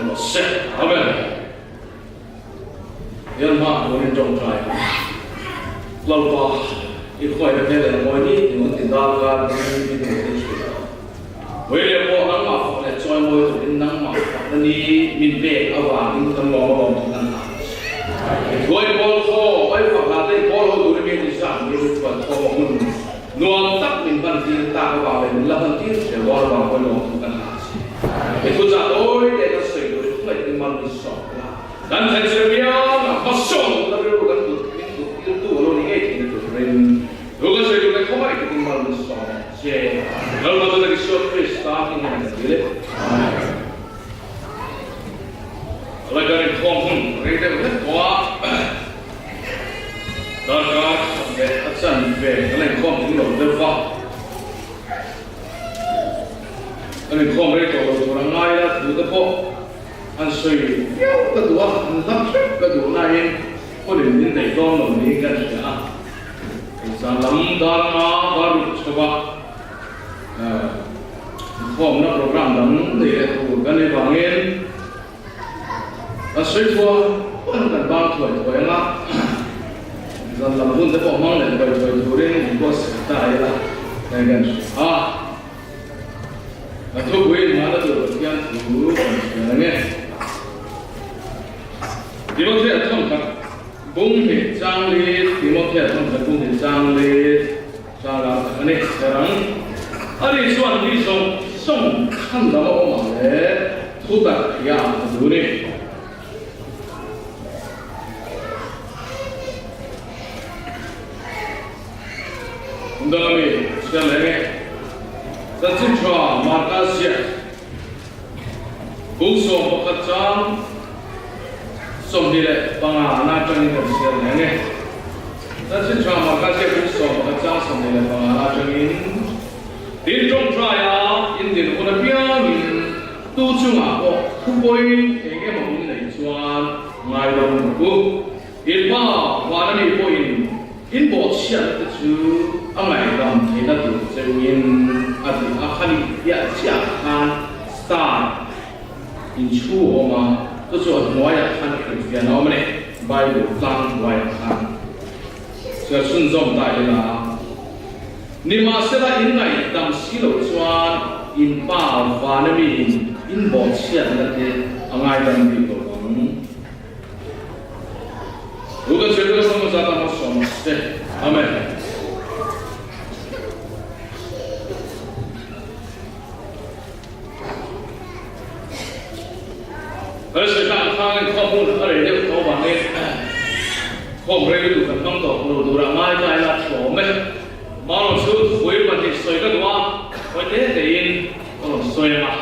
một sẽ amen yên mà muốn trong trái lâu qua ít khỏi được thế là mọi đi thì muốn tìm ra ra đi đi với lại bộ năng mà phải cho môi tụi năng mà nên đi mình về ở vào những thằng ngõ ngõ năng với bộ thô với hoặc là cái bộ thô tụi mình đi sang đi vào thô mình nuông tắc mình ban tin ta vào để mình làm ban tin sẽ gọi vào cái ngõ tụi năng cái thứ ra ôi để nó sửa đổi không phải cái màn mình sọ là dan thành sự việc là phát song là điều cái tu lo ni cái tu ren rồi cái sự việc không phải cái màn mình sọ che rồi mà tôi cái số Krista thì nó là gì đấy lại cái không rồi cái hết quá đó là cái action về cái này không những đầu tư vào cái này không phải tổ chức là ngay là thứ tập bộ anh suy yếu cái đó anh lắc cái đó này có thể những cái đó nó đi cái gì à sao lắm đó nó đó được cho không nó program lắm thì cái này bằng yên anh suy thua anh cần bao tuổi tuổi lắm rồi làm luôn cái bộ mong này rồi rồi đến những cái sự tại là này gần thu quý mà đã được gian thủ nghe đi một thế thông thật bung hệ trang lý đi một thế thông thật bung hệ trang lý trang là cái này rằng ở đây soạn đi sông khăn đó mà để thu tập ya đủ đi đó là mình sẽ lấy nghe rất chính cho Malaysia cũng số một cái trang xong đi lại bằng na cho những cái sự này nè rất chính cho Malaysia cũng số một cái trang xong đi lại bằng na cho những tin trong trái à in tiền của nó bia mình tu chung à có thu bồi cái mà mình lấy cho ngày đồng của in ba và nó đi bồi in bộ chuyện cái thứ ông này làm thì nó được cho in à thì akhali ya chia khan start in chu mà tôi cho nói là khan cái việc nào mà này Bible plan ngoài khan sẽ xuân dòng tại là nhưng mà sẽ là in này đam xí lộ choan in ba và nó bị in bộ chuyện là thế ông ai làm bị tổ chức如果觉得什么在当中说嘛，对，阿门。而且看他的ข้อมูลอะไรเรื่องเขาบอกเนี่ยผมเรียนดูกันต้องตอบดูระง่ายใจละโฉมไหมมาลองซื้อคุยมันที่สวยก็ดูว่าวันนี้ได้ยินสวยมา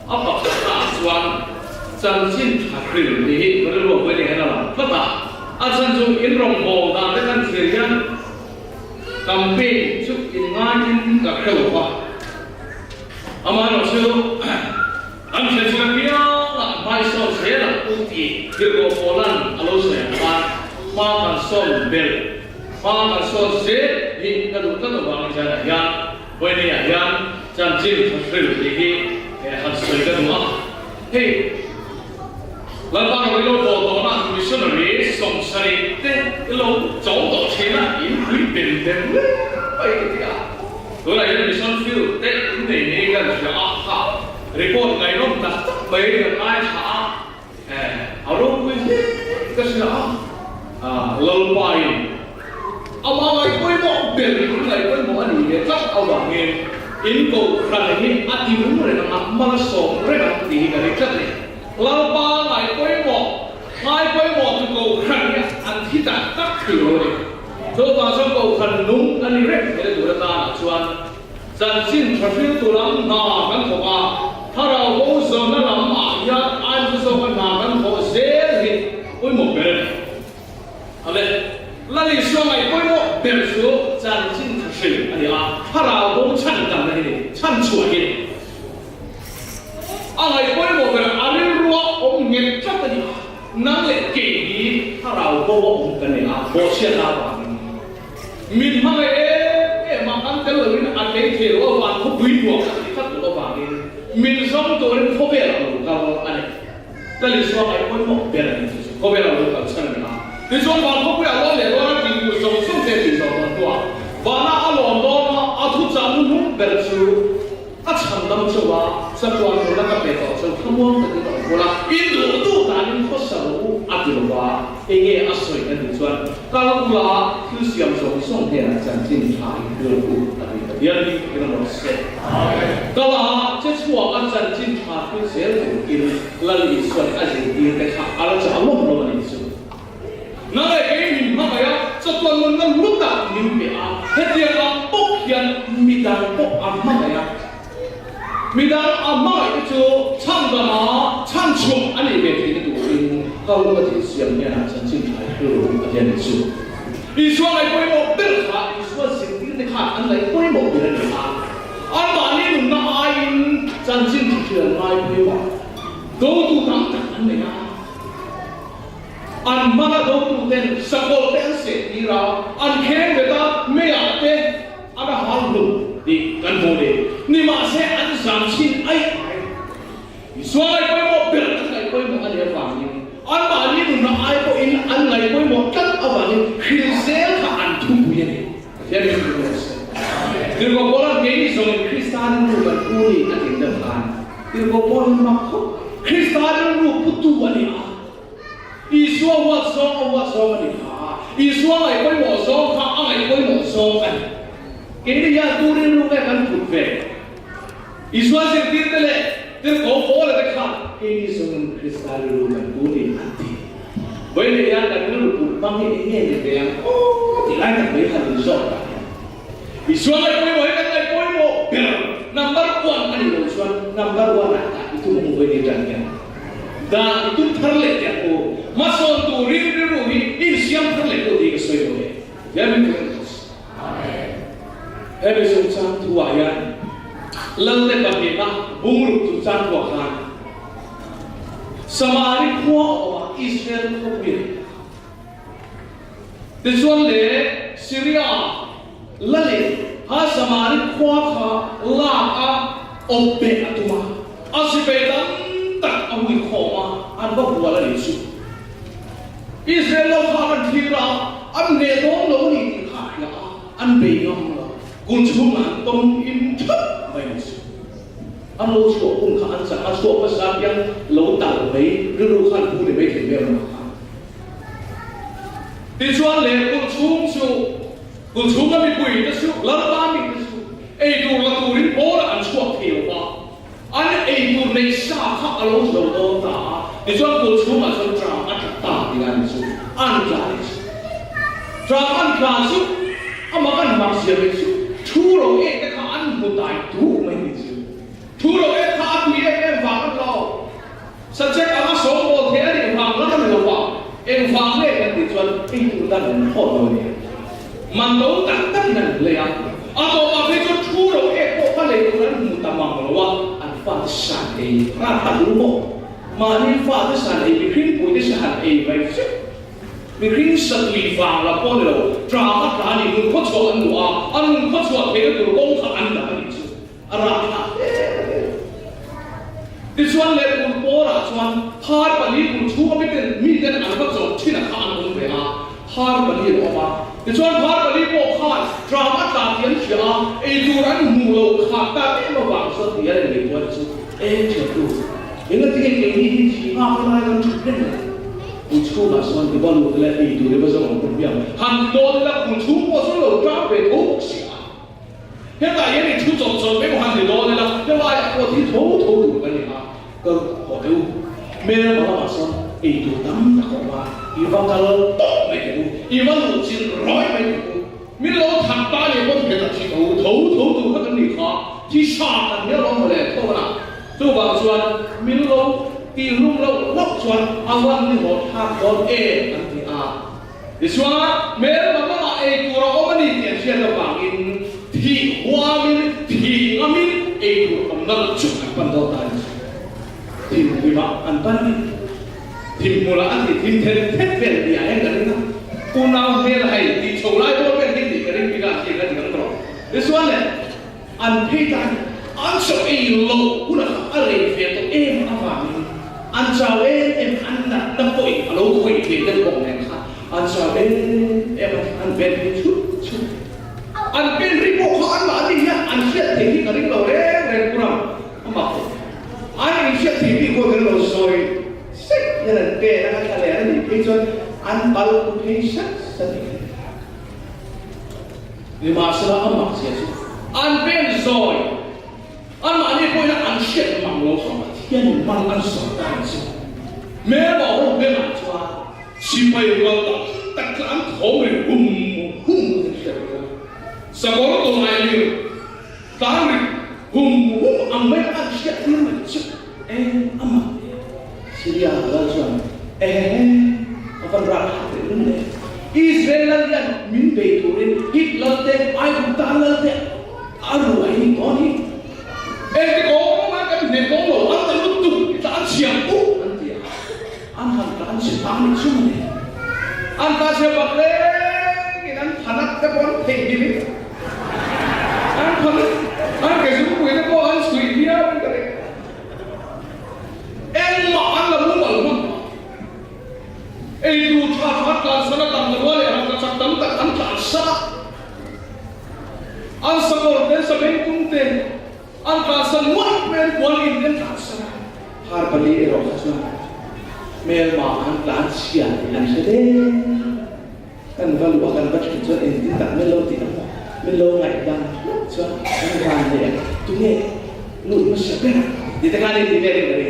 เอาปากกาส่วนจันจินถักริ้วดีมันรวมไว้ในนั้นละพัฒนาอาจารย์จุอินรงโบตามที่ท่านเสียนกำปีชุกอินงานอินกับเขวว่าอามาลองซื้ออันเชื่อเพียงไม่สนเสียละอุติที่โกโบลันอโลเซียมากันสนเบลมากันสนเสียหินกระดูกกระดูกบางอย่างยันวันนี้ยันจันจินทัศน์ดีหัดสวยกันมาเฮ้แล้วบางวันเราบอกตัวนั้นมิชชันนารีส่งสายเต้เราจ้องต่อเชนะอินคุยเป็นเต็มเลยไปที่อ่ะตัวไหนมิชชันฟิลเต้อินนี่กันจะอ่ะค่ะรีพอร์ตไงน้องตัดไปกันไอ้ช้าเอาลูกคุยก็เสียเราไปเอามาไว้คุยบอกเปลี่ยนคุยไงคุยบอกอันนี้เนี่ยจับเอาแบบนี้อินโก้ใครนี่อธิบุญเลยนะมาส่งเรื่องตีกันอีกจังเลยเราไปไงคุยบอกทุกคนครั้งนี้อันที่จะตักถือเลยตัวตาช่างกูขันนุ่งอันนี้เรื่องที่จะดูแลตาชวนจันจินทฟิลตุลังนากันขว่าถ้าเราโอ้สมนั่นละมาอย่าอันที่สมนากันขว่าเสียหิอุ้ยหมดไปเลยอะไรแล้วนี่ช่วงไอ้คุยบอกเปลี่ยนสูจันจินทฟิลอันนี้ถ้าเราโอ้ฉันจำได้ดิฉันช่วยดิอะไรคุยบอกเป็นอันนี้รัวองเงินจับไปดินั่งเล่นเกมนี้ถ้าเราโอ้องกันเนี่ยโอ้เชื่อเรามินมามากันกันเลยนะอันนี้เทว่าวันเขาบินหัวถ้าตัวบางนี่มินซ้อมตัวนี้เขาเปลี่ยนเราอันนี้ แต่ลิสวาไอ้คนมองเปลี่ยนอะไรก็เวลาเราทำเช่นนั้นนะลิสวาบางคนก็อยากว่าเลยว่าที่กูส่งส่งเสียงส่งตัวบ้านอาหลอมโดนอาทุจามุนุเบลชูอาฉันดำชัวสักวันเราก็เป็นต่อชัวขโมยกันต่อคนละอินดูดูตานี่เขาสรุปอาทิตย์ว่าเองอาศัยกันดีส่วนการกูละคือเสียงส่งส่งเดียร์จันทินทายเรื่องกูอะไรกันเดี๋ยวนี้เป็นอะไรเสร็จก็ละเจ้าชัวอาจารย์ทินทายคือเสียงกินละลิส่วนอาจารย์กินแต่ข้าอะไรจะเอาลงลงมาลิส่วนนั่นเองมีมากเลยสักวันมันก็รู้จักมีเมียเฮ็ดเดียร์ปุ๊บยันมีดังปุ๊บอันมากเลยมีดังอันมากก็จะช่างกันมาช่างชมอันนี้เป็นที่ตัวเองก็รู้ว่าที่เสียงเนี่ยฉันชื่นชมคือประเด็นสุดอีส่วนไหนก็ไม่บอกเรื่องขาอีส่วนสิ่งที่ในขาอันไหนก็ไม่บอกเรื่องขาอันบ้านนี้หนุ่มน้อยฉันชื่นชมเรื่องน้อยไม่บอกดูดูตั้งแต่อันไหนนะอันมาดูดูเด่นสกุลเด่นเสียดีเราอันแข็งเวลาไม่อยากเต้นอันหาลุดีกันโมเดลนี่มาเสียอันสามชิ้นไอ้ส่วนไอ้คนบอกเปลี่ยนอันไหนคนบอกอันเดียวฟังนี่อันบ้านนี้หนุ่มน้อยก็อินอันไหนคนบอกกันเอาบ้านนี้คือเสียข้าอันทุ่มเย็นเดี๋ยวนี้ดูเลยคือก็บอกว่าเกี่ยวกับคริสต์านรู้กันผู้นี้อันเดียวกันคือก็บอกว่าคริสต์านรู้พุทธวันนี้อีส่วนวัดสองวันนี้อีส่วนไอ้คนบอกสองข้าไอ้คนบอกสองกันเกี่ยวกับยาตูเรื่องรู้กันทุกเรื่องอีส่วนสิ่งที่เลยเรื่องของโฟล์เลยค่ะเกี่ยวกับส่วนคริสต์รู้กันผู้นี้อันที่เวลาอย่างนั้นรู้ปุ๊บบางทีเนี่ยเรื่องโอ้ที่ไรกันไม่ทันรู้กันอีส่วนไอ้คนบอกกันไอ้คนบอกnumber one อันนี้รู้ส่วน number one itu mengubah dirinya dan itu terlihat ya oh masuk tu ribu ini siang terlihat tu di kesulitan ya mungkin Hebe sungsan tua ya, lalu bagaimana bumur sungsan tua kan, samari kuah Israel kubir, desuan le Syria, lalu ha samari kuah ha laka obe atuma, asibetan tak awi koma, anba buala lesu. Israel lo kaman tira, an nedong lo ni kaya, an beyong lo. Kun cuma tom im thấp vậy mà anh lâu số kun khăn sa anh số pas yang lâu tạo mấy rưu khăn kun để mấy tiền về mà thì chuan lệ kun chung cái bị cái số lỡ ba mình cái số ai tu là tu đến bố là anh chuộc thiểu ba anh ai tu này sa khắc anh lâu số đó ta thì chuan kun chung mà chuan trao anh ta thì anh số anh trao anh số anh mà anh mặc gì vậy số thu rồi cái khả ăn một đại thu mình chứ thu rồi cái khả ăn gì em vàng lâu sắp xếp anh số một thế thì vàng rất là nhiều vàng em vàng này cái gì chuẩn em cũng đang làm hot rồi mà nấu tặng tất cảเลยอ่ะตัวมาเป็นชุดthu rồi cáiพวกอะไรตรงนั้นมุตตะมังเราว่าอันฟ้าสั่นเองพระตัดรู้หมดมาที่ฟ้าที่สั่นเองมีขึ้นปุ๋ยที่สั่นเองไปมีคริสต์ลีฟางละป้อนเราตราบตานี่มึงเขาชวนหนูอันมึงเขาชวนเพื่อนกูก้องขันด่านี่ชื่ออะไรนะที่ชวนเล่นกูโป้ละชวนพาร์ปนีกูชัวไม่เป็นมีเดินอันก็จบที่นักขันมึงไปพาร์ปนีออกมาที่ชวนพาร์ปนีโป้ขาดตราบตาเทียนเชียไอ้ดูรันมูเราขาดแต่ไม่มาหวังสติอะไรเลยวันสุดเชื่อดูยังไงที่เก่งนี่ที่ชี้มาคนไหนกันทุกเรื่องkuncu masuk di bawah luar itu dia pasal orang berbiang. Handol lah kuncu pasal luar kafe tu siapa? Hendak ini kuncu pasal memang handol lah. Dia layak kau ti tahu kan ni ha. Kau tahu. Mereka malah masuk itu tam tak apa. Iwan kalau tak mereka, Iwan lucin roy mereka. Milo tanpa ni pun kita tahu kan ni ha. Kisah kan dia orang boleh tahu lah. Tu bangsuan Miloที่รุ่งเราวัดชวนอาวันนี่หดหักโดนอันที่ดิฉันเมื่อมาว่าตัวเราไม่ได้เขียนเชื่อระหว่างอินที่หัวมินที่งามินตัวกำลังจุดปันดาวตายทีมวิบากอันปันนี่ทีมมูลอันที่ทีมเทนเป็นที่อะไรกันนะกูน่าเห็นให้ที่โชว์ไล่ตัวเป็นที่กันนี่มีการเขียนกันกันตลอดดิฉันเนี่ยอันที่การอันสุดโลกุน่าอะไรเฟียตัวอะไร anh chào em ăn đặt tâm bội lâu quỷ thì tâm bụng này khác anh chào em ăn bên đi chút anh bên đi bộ họ ăn mà đi nhá anh sẽ thấy cái cái đầu đấy này cũng làm mà anh sẽ thấy cái cái đầu rồi xích như là kê nó cái này thì cái cho anh bao nhiêu cái sắc sắc nhưng mà sao anh mặc gì anh bên rồi anh mà đi coi là anh sẽ mặc lâu không thiên mang anh sợ cái gì mẹ bảo ông bên mà cho chỉ phải vào đó tất cả anh thấu mình hùng sao có tôi này đi ta mình hùng anh mấy anh sẽ đi mà chứ em mà Syria là sao phần ra đến đây Israel là miền Tây Turin Hitler thế ai cũng ta là thế anh ấy có đi cái có mà cái nền có lỗ anh ta lúc tụt ta chiếm úp anh thì anh hàng ta sẽ tăng lên xuống này anh ta sẽ bật lên cái anh phản cái con thịt gì đấy anh phản anh cái số người nó có anh suy nghĩ cái đấy em mà anh là muốn mở luôn itu cakap kan sana tam terwale orang cakap tam tak tam caksa an sabor den sabeng kumte an kasan muat men kualin den caksa har bali ero kasna mel ma an plan sia an sede kan valu akan bat kitso en tak melo tidak melo ngai dan so an kan de tu ne lu masya di tengah ni diberi beri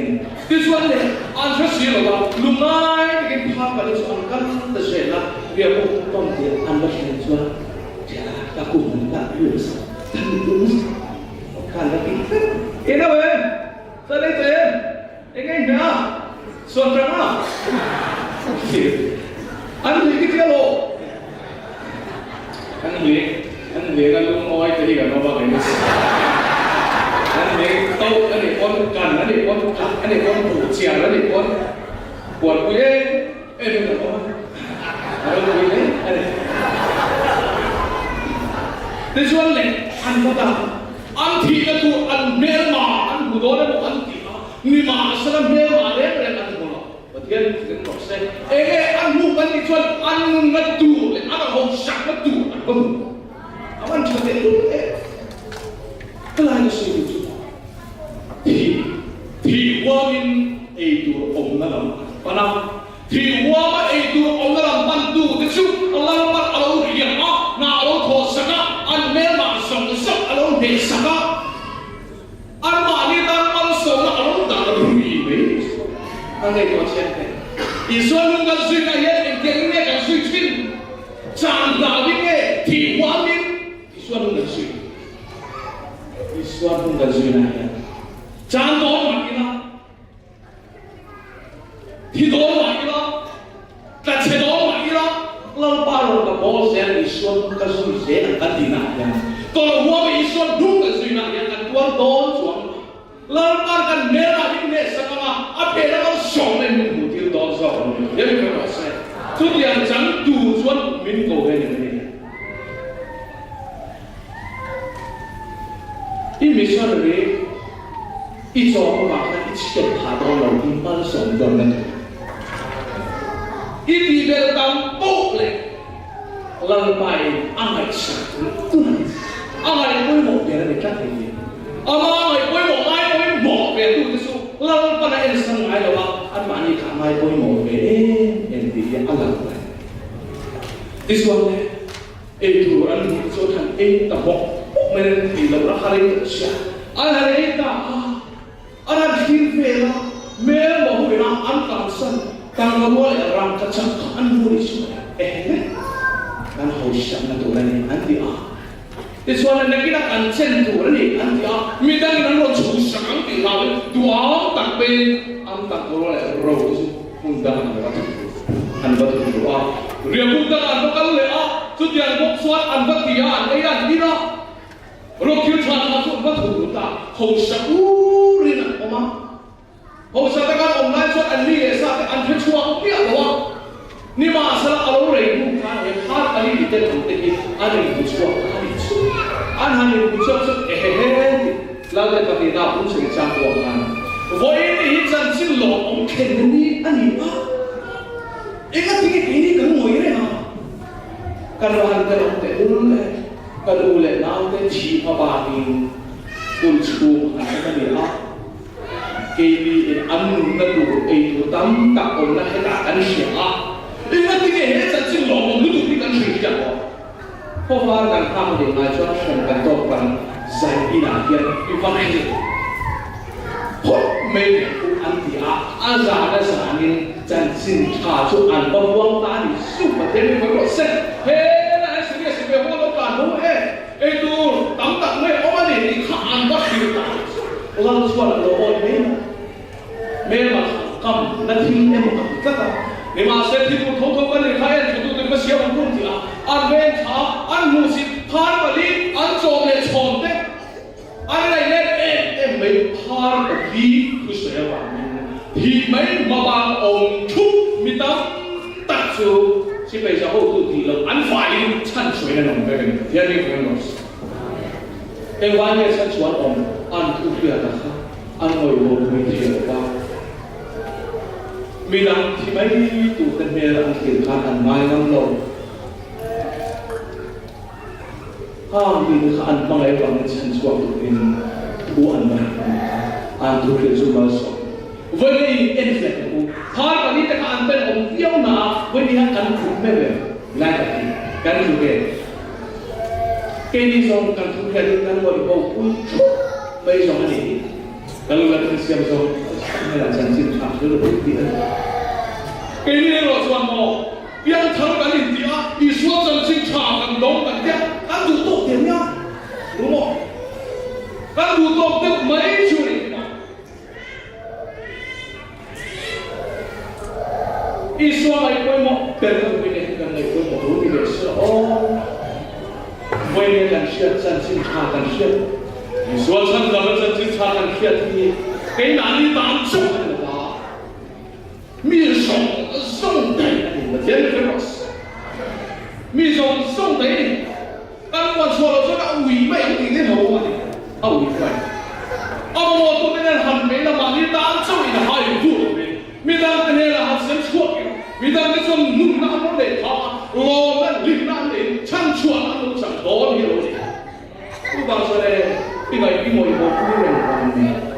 this one le an fasih loga lumai bikin phá pada soal kan tersela dia pun tom dia an fasih soal dia aku nak lulus dan lulus kan lagi ini apa sedih saya ingin dah soal drama an lagi dia lo an lagi kan lu mau tadi kan mau apa ini anh này tâu anh này con cần anh này con cắt anh này con thủ chèo anh này con quật quý em là con anh quý đấy anh này thế cho anh này anh có ta anh thì là tụ anh mê mà anh của đó là một anh thì nhưng mà sao mê mà đấy là anh của nó và thiên cái cọc xe ê anh mua anh đi cho anh ngất tụ lại anh là hồng sặc ngất tụ anh không anh chưa thấy luôn đấy cái này là sự thì qua mình ấy tu ông nó làm bạn nào thì qua mà ấy tu ông nó làm ban tu thế chứ Allah bắt Allah riêng á na Allah thọ saka anh mẹ mà sống sắp Allah để saka anh mà đi ta ăn sống Allah đã rủi đấy anh ấy có chuyện này Israel luôn cái suy này hết em nghe cái suy chín chẳng là biết nghe thì qua mình Israel luôn cái suy Israel luôn cái suy này chẳng có mà cái thì đó mà cái đó là chế đó mà cái đó lâu bao lâu là có sẽ bị xuân cái suy sẽ là cái gì nào vậy còn là hoa bị xuân đúng cái suy nào vậy cái tuan đó xuống lâu bao cái nề là cái nề sao mà áp để nó sống lên mình một điều đó rồi vậy mình phải nói sai chút tiền chẳng đủ xuân mình cầu về những cái này in mình sao được ít cho các bạn ít chuyện thả đó là in ban sống dần dần ít đi về tam bộ lệ lần bài anh ấy sẵn anh ấy quay một cái này chắc gì anh ấy quay một ai quay một cái tu thế số lần bài anh sang ai đâu anh bạn đi khám ai quay một cái em thì anh làm vậy this one này em tu anh cho thằng em tập bộ mình thì đâu ra hai cái gì anh ấy ta anh tin về là mẹ bảo về là anh cảm sân càng lâu lại làm cái chắc anh vui chứ anh hồi sáng là tụi này anh thì thế cho nên cái là anh chân tụi này anh thì mình đang nói là chủ sáng thì là tụi áo tặng bên anh tặng tụi lại rồi chứ không đang là anh vẫn tụi áo riêng cũng đang anh vẫn lấy chút tiền bốc xoát anh vẫn thì anh ấy anh đi đó rồi thiếu chăn là tụi vẫn thủ ta hồi sáng uri na oma hồi sáng ta kan online shot anh đi để sao anh phải chua không biết đâu ni mà sao alo rei cũng khá là khá anh đi đến thằng tây anh đi chua anh đi chua chua là cái cái nào cũng sẽ trang của anh với đi chân xin lộ ông khen đi anh đi em cái tiếng này cần ngồi đấy hả cần vào hàng cần ông để uống đấy cần uống lại nào cái chỉ mà bà thì cùng chung anh cái gì đó cái gì ăn nung cái đủ cái đủ tắm cả ông là hay cả cái gì à em cái tiếng này chân xin lộ ông lúc đi cái gì vậyเพราะว่าการทำเด็กมาช่วยส่งกันต่อกันใจอีหนาเพียงอีฟังให้ดีเพราะไม่ได้ผู้อันที่อาจารย์สานินจันสินชาชุอันบวงตาดิสุประเทศนี้มันก็เสร็จเฮ้ยไอ้สิ่งนี้สิ่งเดียวว่าเราการรู้ไอ้ดูตั้งแต่ไม่เอามาดิข้าอันก็ผิดตาเราชวนเราโอนไม่มาคำนาทีเอ็มกับจักรนี่มาเสร็จที่ผู้ทบกันเลยใครจะดูตัวก็เสียมันรุ่งที่อันเวนชาอันมูสิพานบลีอันโจมเลยชมเต้อันไรเล่เอ็มไม่พานบลีคือเสียวันที่ไม่มาบางองค์ทุกมิตรตัดสูที่ไปจะเอาตัวที่เราอันฝ่ายชั้นสวยนั่นองค์เป็นที่นี่เป็นหมดเอ็มวันนี้ชั้นสวยองค์อันทุกเรื่องนะครับอันโอยโวยไม่เที่ยวบ้างมีดังที่ไม่ถูกกันเมื่ออันเกี่ยวกับอันไม้น้ำลมห้ามดินขันบางไอ้บางชั้นสว่างตุนผู้อันมันอันทุกเรื่องสุมาสมวันนี้เอ็นเฟลต์กูพาวันนี้แต่การเป็นองค์เดียวนาวันนี้กันถูกไม่เลยไล่กันถูกเองเกณฑ์ส่งกันถูกเองกันวันนี้บอกคุณชุบไปส่งอันนี้กันรู้ว่าเป็นเสียงส่งไม่หลังจากสิ้นข่าวจะรู้ดีนะเกณฑ์นี้เราชวนมองยังทำกันอีกทีอ่ะอีส่วนจังสิ้นข่าวกันลงกันเนี่ยกันดูตกเดี๋ยวนี้รู้มั้ยกันดูตกเดี๋ยวไม่ช่วยอีส่วนไอ้คนมองเป็นคนไม่ได้กันไอ้คนมองรู้ดีเลยสิโอ้ไม่ได้กันเชื่อจังสิ้นข่าวกันเชื่ออีส่วนฉันเราจังสิ้นข่าวกันเชื่อที่给哪里当众的话，密送送的，我天哪，老师，密送的，俺我错了，说那违背你的头啊，啊违背，啊我都那个很没那嘛，你当众的还有做的，没当那个还是错的，没当那种弄那么的他，老那领那的，唱错那种讲道理了的，不当说嘞，这个一模一模不能讲的。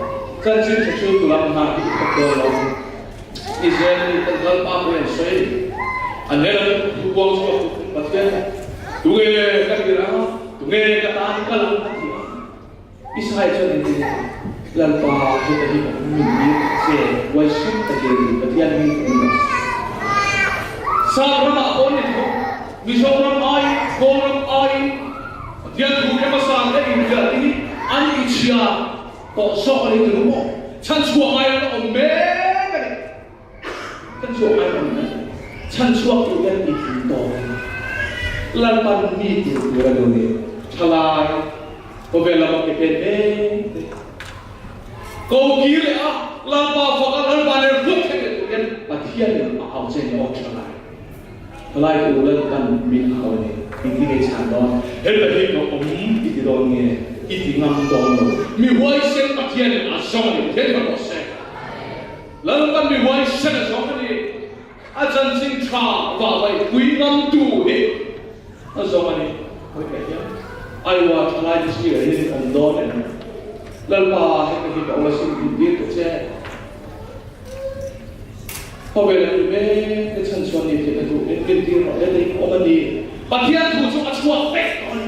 真心是出土了嘛？一个龙，以前那个八百岁，อันนี้เราดูวงสวดประเทศดูเงี้ยกันกี่แล้วดูเงี้ยกันตาที่กันลังที่อิสราเอลจะนี่ลันปาที่ตะกี้ผมมีเสียไว้ชุดตะกี้ประเทศนี้มีสารพัดคนนี่ทุกมีชมรมไอโกรมไอเดี๋ยวถูกแค่มาสร้างได้อีกเดือนนี้อันอิจฉาต่อสู้อะไรถึงรู้มั้งฉันช่วยอะไรก็อมเบ้กันฉันช่วยอะไรกันฉันช่วยตัวยันอีกถึงต่อลันปันมีตัวอะไรตัวนี้ทลายพอเวลามันเป็นเองกูกี้เลยอ่ะลันปันฟังลันปันเลยพูดแค่ตัวยันปัจเจียนเนี่ยเอาเส้นออกทลายตัวลันปันมีเขาเนี่ยที่ในชาดอนเห็นแบบนี้ก็อมอีกตัวเนี่ย一定能做到。มีไว้เส้นปัจเจียนอาสองนี่เท่านั้นเองแล้วมันมีไว้เส้นสองนี่อาจารย์สิงห์ชาว่าไว้คุยน้ำดูนี่อาสองนี่คุยกันยังไอ้ว่าทลายที่สิ่งนี้องโดนเนี่ยแล้วป่าให้กันที่บอกว่าสิ่งดีๆก็ใช่พอเวลาที่แม่ในชั้นส่วนนี้ที่มันถูกเป็นที่เราได้ยินว่ามันดีปัจเจียนถูกช่วยช่วยเป๊ะก่อน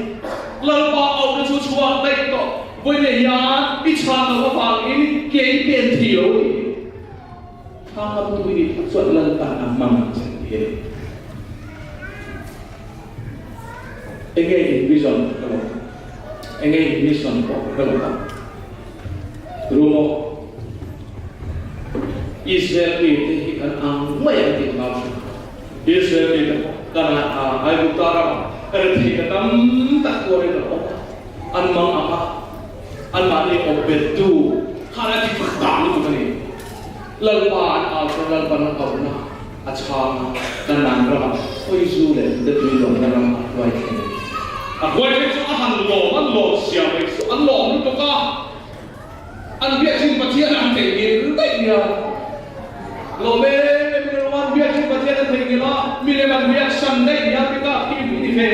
เราป่าเอาไปช่วยเป๊ะก่อนวันนี้ยาพิชาเราฟังนี้เก่งเปลี่ยนเที่ยวถ้าเราดูดีส่วนเราต่างมันจะเห็นเองไงวิสันก็เองไงวิสันก็รู้มั้ยอิสราเอลที่กันอังไม่อยากติดมาอิสราเอลกันไอ้บุตรเราที่กันตั้งตักตัวเราอันมังapaอันมาเนี่ยออกเป็นดูข้าราชการต่างๆนี่ลัลปานเอาลัลปานเอาหน้าอาชาดันนันเราโอ้ยสู้เลยเด็กมีลมดันนันไว้แค่ไว้แค่อาหารหล่อมันหล่อเสียไปอันหล่อมันก็อันเบี้ยชิมปะเทียนอันเตะเงี้ย dia lobe wan biak ki batia thei ni la mi le ban biak sam nei ya pika ki ni fe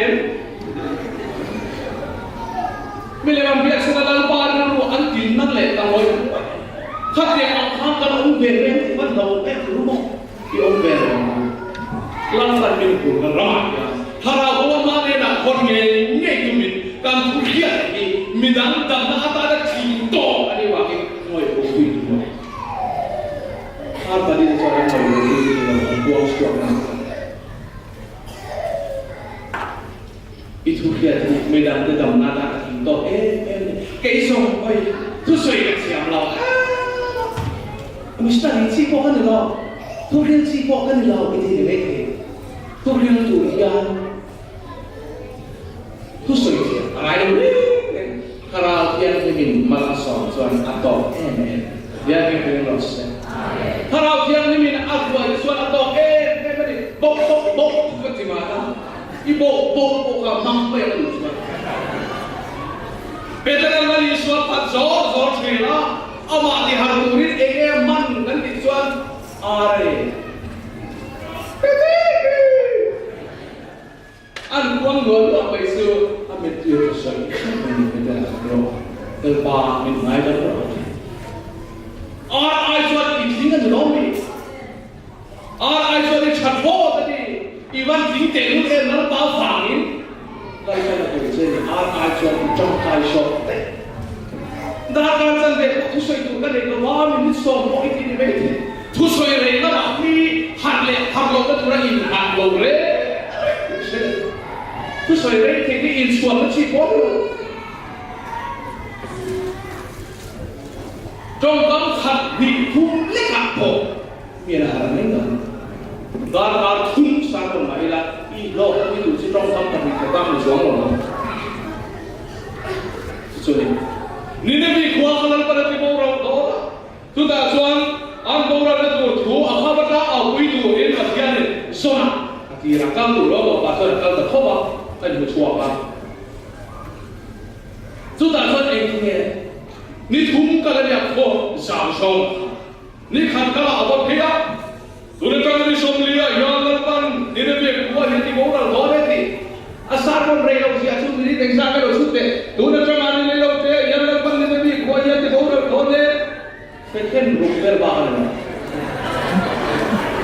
mi le ban biak sa la par ru an tin nan le ta loi khat ye ang khang kan ong ve ve ban lo pe ru mo ki ong ve lan san min ku kan ra ya thara ko ma ne na khon nge nei tu min kan thu khia ni mi dang dam na ta da thi to ani wa ki noi ko hui ni apa dia cara mengukur buang suara itu dia medan tetap nada itu keisong oi tu soi siam lau mesti ni si pokok ni lau tu dia si pokok ni lau ini ni lagi tu dia tu ian tu soi siamอะไรนี่คาราเทียนเป็นมาลาสอนส่วนอัตโตdiaเป็นรสถ้าเราเทียนนี่มีอัตโตส่วนอัตโตไม่ได้บกก็จิมาตาอีบกกับมังไม่รู้ส่วนเป็นแต่เราอีส่วนปัจจุบันเชื่อละเอามาที่หาตัวนี้เองมันนั่นอีส่วนอะไรอันควงเงินเราไปซื้ออันเป็นเรื่องส่วนเป็นแต่เราเติมปลาเป็นไงกันเราไอ้ส่วนอีกสิ่งนึงเราไม่ไอ้ส่วนที่ฉันพูดนี่อีวันทิ้งเต็มเลยนั่นเปล่าฝังนี่เราจะมาดูเช่นไอ้ส่วนที่จ้องใจชอบเตะดาราจันเด็กทุกส่วนตัวกันเองว่ามันส่งโมอิตินี่ไม่ดีทุกส่วนเรื่องนั้นที่หันเลยทำลงก็ตัวอินหันลงเลยทุกส่วนเรื่องที่อินส่วนมันชี้พ้นจงต้องขัดวิทุมเล็กขัดผมมีอะไรไม่เงินดาราทุ่งสร้างตรงไหนละอีโลกที่ดูที่ต้องทำกับมีแต่ตั้งในช่วงหลังส่วนนี่นี่มีความขลังประดิษฐ์โบราณโตทุกท่านส่วนอันโบราณตัวถูอาข้าพเจ้าเอาไปดูเองกับยันเนี่ยส่วนที่รักกันดูเราบอกว่าส่วนกันแต่เข้ามาแต่อยู่ชั่วบ้างทุกท่านส่วนเองเนี่ยนี่ทุ่มกันเลยพอสามชมนี่ขันกันเอาไปเพียบตัวนี้กันนี่ชมเลียย้อนลับกันนี่เนี่ยเป็นหัวเห็นที่โบราณโตเลยที่อาสาคนเรียนเราเสียชุดนี้แต่งสร้างให้เราชุดเด็กตัวนี้กันนี่เราเจอย้อนลับกันนี่เป็นหัวเห็นที่โบราณโตเลยเป็นแค่รูปแบบบ้าเลย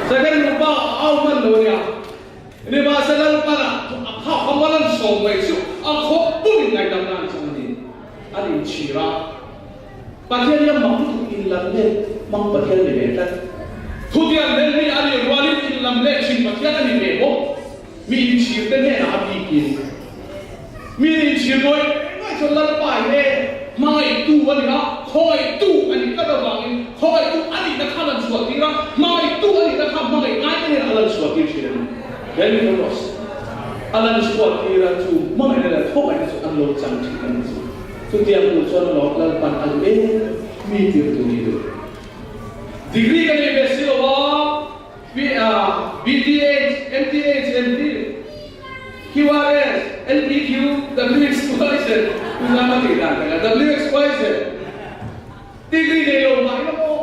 แต่แค่รูปบ้าเอามันเลยอ่ะนี่มาเสร็จแล้วกันอ่ะข้าวมันนั่นส่งไปชุดเอาครบปุ๊บในตำนานจังนี้อันนี้ชีระประเทศนี้มั่งทุกอินลัมเล่มั่งประเทศนี้เป็นกันทุกอย่างเรื่องนี้อันนี้วันนี้อินลัมเล่ชิมประเทศนี้เป็นโอ้มีชีวิตเป็นแน่นาบีกินมีชีวิตด้วยไม่ชนลันไปเลยไม่ตู้อันนี้นะคอยตู้อันนี้ก็ระวังคอยตู้อันนี้นะครับลันสวัสดีนะไม่ตู้อันนี้นะครับไม่ง่ายอันนี้ลันสวัสดีเชื่อนะเรื่องนี้ก็รู้ลันสวัสดีนะจูไม่ได้เลยเขาไม่ได้อันโลจังที่นั่นทุกอย่างผู้ชนหลอกลันปันอันเองมีที่ตัวนี้ด้วยดีกรีกันยังเป็นสิ่งว่าBTH, MTH, MT, QRS, LPQ, WXYZ,คุณทำมาติดกันนะ WXYZ ดีกรีในโลกไหนก็บอก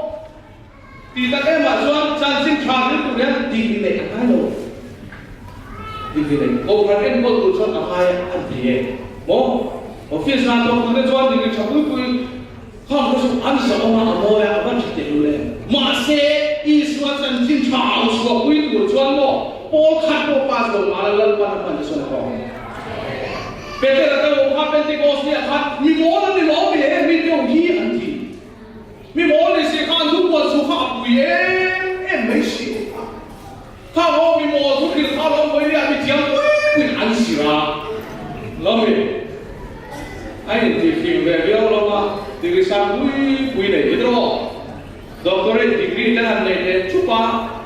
ตีตะแกมาชวนจันทร์สิ่งทางนี้ตัวนี้ดีกรีในอะไรโลกดีกรีในโอ้ประเทศก็ตัวชนอะไรอันเดียโม่ออฟฟิศนั้นตัวนั้นชวนดีกรีชอบคุยข้าวก็สุอันสองมาอโมยอันที่เดียวเลยมาเสียอีสวนจันทร์สิ่งทางชวนคุยตัวชวนโม่โอ้ขัดโอ้ปัสโดมาแล้วปันจะชวนเขาเป็นแต่ละตัวข้าเป็นที่โกสเนี่ยขัดมีโม่แล้วนี่ล้อไปเองมีเดียวยี่อันที่มีโม่เลยสิข้าทุกวันสุขภาพเองไม่ใช่ถ้าว่ามีโม่ทุกทีข้าล้อไปเนี่ยมีเทียมเป็นอันสิระล้อไปไอ้ที่ฟิวเนี่ยเดี๋ยวเรามาดีกรีสามคุยเลยที่ตรงด็อกเตอร์ดีกรีนั่นเลยเนี่ยชุบปะ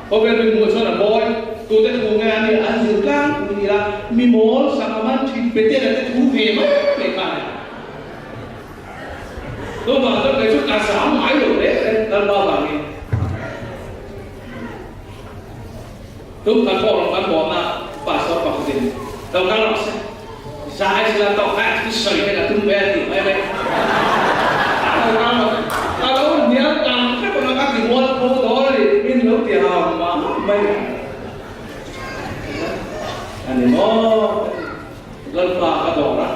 พอเป็นมือชนบอยตัวแต่ถูกงานเนี่ยอันสุดกลางคุยละมีโม่สังมันที่เป็นแต่ละถูกเฟมั้ยไม่กันตัวบางตัวในชุดอาสาหมายอยู่เลยนั่นบ้าบางนี่ทุกการบอกนะปัสสาวะปัสสินเราการรักษาsaya sudah tahu kan itu saya kena tunggu ya kalau dia kan pernah kasih wall mai anh em lần ba cái đó đó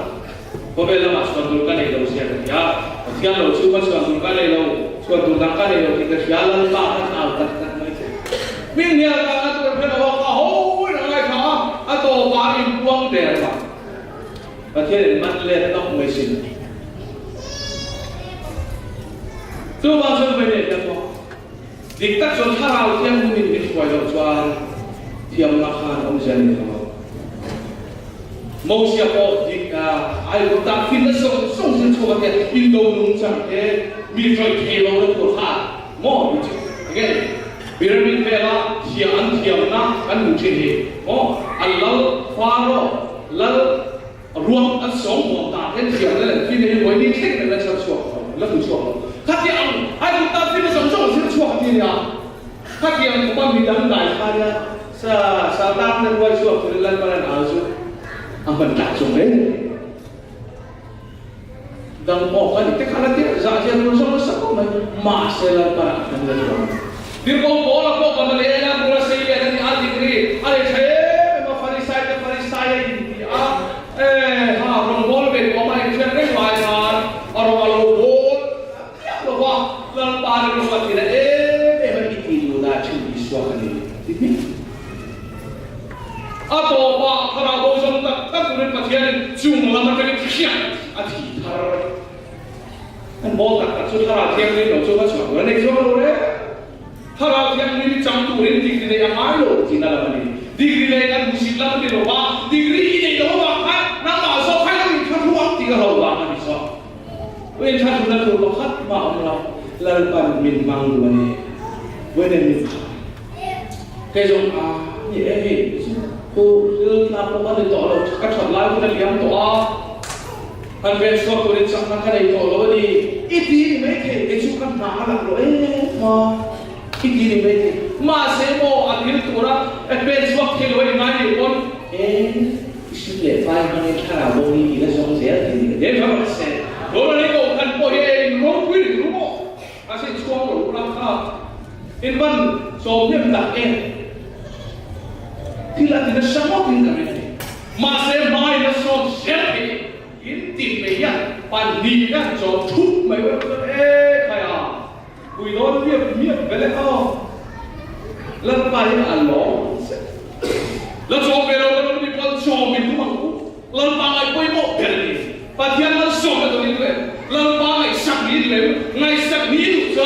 có vẻ là mà suy nghĩ cái này đâu xia được ya khi anh lâu chú mà suy nghĩ cái này lâu suy nghĩ cái này lâu thì cái gì lần ba cái nào tất cả mấy cái mình nhà cái tôi phải nói là hôi là cái đó à tôi ba in quăng để mà và thế nên mình lên tóc mới xin tôi bao giờ mới để cho đi tắt cho thà nào thì mình quay đầu cho thì ông khan ông dân này không mâu xia po đi ai cũng ta phim nó sống sinh cho cái in đâu nung chẳng thế mi rồi thì lâu nó cũng ha mò bị chứ cái bây giờ mình về là xia ăn thiam na ăn mùng trên đi mò ăn lâu hoa rồi lâu ruộng ăn sống mò ta thế thiam này là phim này mới đi thích này là sao chuột là cũng chuột khác thì ông ai cũng ta phim nó sống sinh chuột thì à khác thì ông có mình đâm đại khai ra sa ta nên quay chuột thì lên qua là nào chứ anh vẫn đặt xuống đấy đang bỏ cái cái khả năng tiếp ra cho nó xong nó sắp mà sẽ là para anh lên rồi điều con bỏ là con còn lấy ra mua xây cái này ăn đi anh thấy mà farisai thì ha rồi bỏ về có mai chuyện đấy ngoài mà rồi rồi bỏ lần ba lần qua thì là để mà đi điều là chịu đi xóa cái này atau apa kalau kau jom tak boleh pasien cuma lama kali kisah ati thar kan bol tak tu thar tiang ni lo coba coba orang ni coba lo le thar tiang ni jam tu ni degree yang ai lo cina lama ni degree kan musik lama ni lo ba degree ni lo ba kan nama so kai lo kan ruang tiga lo ba kan so wen chan tu na tu lo khat ma om lo lalpan min mang dua ni wen ni cái giống như thế cô làm một cái tổ là các thuật lại cũng là liam tổ anh về sau tôi đi chọn cái này tổ rồi đi ít đi mấy cái chú căn nhà là rồi mà ít đi mấy cái mà sẽ mua anh đi tổ ra anh về sau khi rồi ngay đi con xin lệ phai mà nên thà nào bông đi là xong sẽ thì để cho nó sẽ rồi này cô cần bồi không quyết định đúng không anh sẽ cho nó làm sao in văn số nhân đặt em thì là nó sống ở bên cạnh này mà sẽ mai nó sống sẽ bị in tìm mấy ya bàn đi ra cho thúc mấy cái khai à bùi đó miệng cái này không lần bài là ăn lỗ lần cho về đâu nó đi con cho mình cũng bằng lần ba ngày quay bộ cái này và thiên lần sống cái tôi đi về lần ba ngày sắp đi về ngày sắp đi được chưa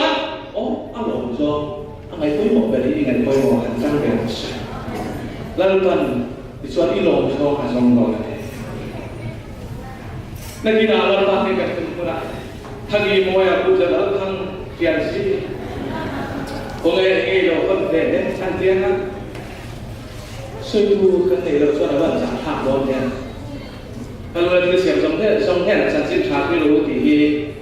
ăn lỗ cho ngày quay bộ về đi ngày quay bộ hành trang về lalu kan dicual ilong so kasong dong nagi na alam natin kasi muna thagi mo ya po sa lahat ng fiancé kung ay ilo kan dede santiyan na suy tu kan ilo so na ban sa thak dong yan kalau lagi siap song he là santiyan thak ilo thì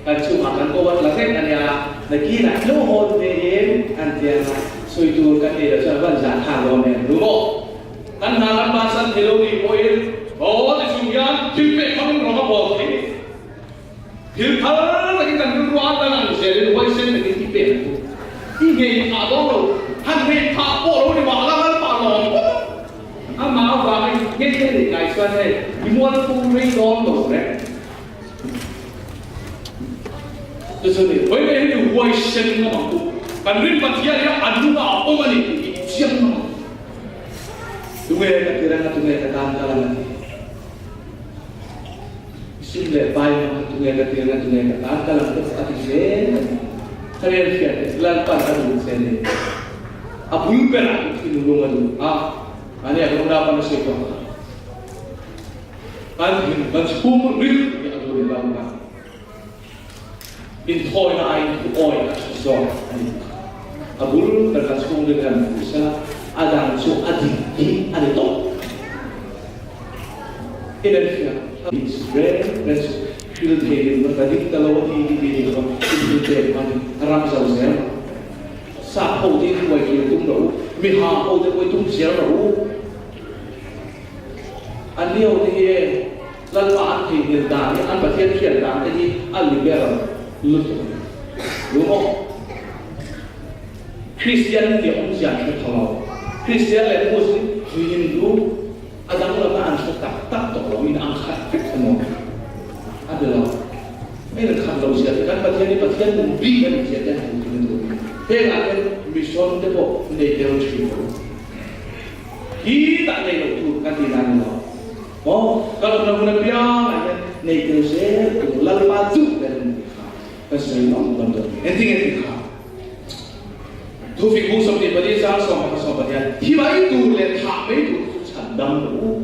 kan cuma kan ko wat la tek anya nagi na lo hon de yen antiyan na suy tu kan ilo so na ban sa thak dong yan đúng không anh hà làm ba sân thì lâu đi coi đó thì chúng ta khi về không có nó bỏ thế thì thở là cái cần cái loa ta làm sẽ đến quay xem để cái về cái nghề thả đó rồi hắn nghề thả bỏ rồi thì bảo là hắn bảo lòng anh mà vào cái để ngày xuân này thì mua nó không đi đón rồi đấy cho nên với cái điều quay xem nó mà cần riêng mặt kia là anh lúc nào ông anh thì chiêm nó tungai katiran tungai katan kalan isim le pai tungai katiran tungai katan kalan tu atisen kalian lihat lan pan adu sene abul pera kinulung adu ani aku dapat nasi kau kan sepuluh rit ya adu di dalam in thoi na ai tu oi na so abul terkasung dengan usaha ada so adi ada to Indonesia Israel dan Filipina bertadi kalau di ko Filipina Arab Saudi sa hậu thì quay kia tung đấu mi hà hậu thì quay tung xéo đấu anh liêu thì lần mà anh thì hiện đại anh bật thiên hiện đại cái gì anh liberal luôn đúng không Christian thì ông giảng cái thằng Christian le Muslim Hindu adang lama an tak to min ang khat mo adalah ini kan lo siapa kan pasien bi kan siapa yang itu hela kan mission depo negeri itu kita negeri kan tidak lo oh kalau nak biar negeri saya lalu maju dan pasien orang dalam ending tu fikir seperti bagi saya sama dia hiba itu le tak itu candang lu